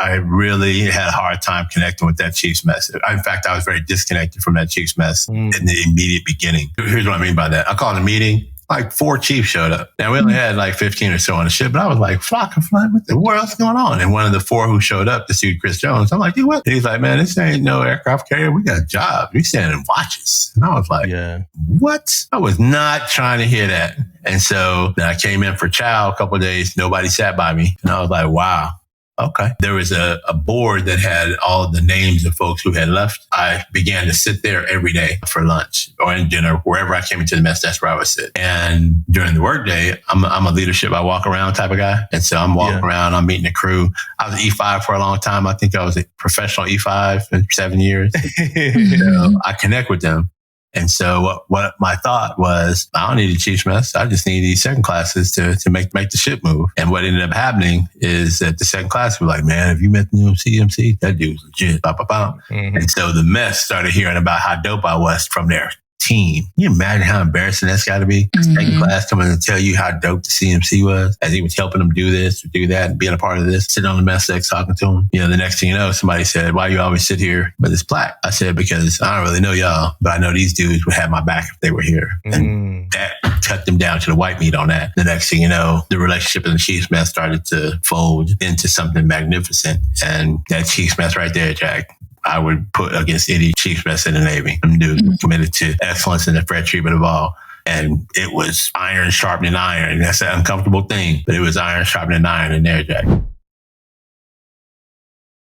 I really had a hard time connecting with that Chiefs mess. In fact, I was very disconnected from that Chiefs mess in the immediate beginning. Here's what I mean by that. I called a meeting. Like 4 Chiefs showed up. Now, we only had like 15 or so on the ship, but I was like, flock of flying, what the world's going on? And one of the 4 who showed up, this dude, Chris Jones, I'm like, dude, what? He's like, man, this ain't no aircraft carrier. We got jobs. We stand in watches. And I was like, what? I was not trying to hear that. And so then I came in for chow a couple of days. Nobody sat by me. And I was like, wow. Okay. There was a board that had all of the names of folks who had left. I began to sit there every day for lunch or in dinner, wherever I came into the mess, that's where I would sit. And during the workday, I'm a leadership, I walk around type of guy. And so I'm walking around, I'm meeting the crew. I was E5 for a long time. I think I was a professional E5 for 7 years. So I connect with them. And so what my thought was, I don't need a Chiefs mess. I just need these second classes to make the ship move. And what ended up happening is that the second class were like, man, have you met the new CMC? That dude's legit. And so the mess started hearing about how dope I was from their team. Can you imagine how embarrassing that's got to be? Second class coming to tell you how dope the CMC was as he was helping them do this or do that and being a part of this, sitting on the mess deck talking to him. You know, the next thing you know, somebody said, why you always sit here with this plaque? I said, because I don't really know y'all, but I know these dudes would have my back if they were here. And that cut them down to the white meat on that. The next thing you know, the relationship in the Chiefs mess started to fold into something magnificent. And that Chiefs mess right there, Jack, I would put against any Chiefs mess in the Navy. Them dudes were committed to excellence and the fair treatment of all. And it was iron sharpening iron. That's an uncomfortable thing, but it was iron sharpening iron in there, Jack.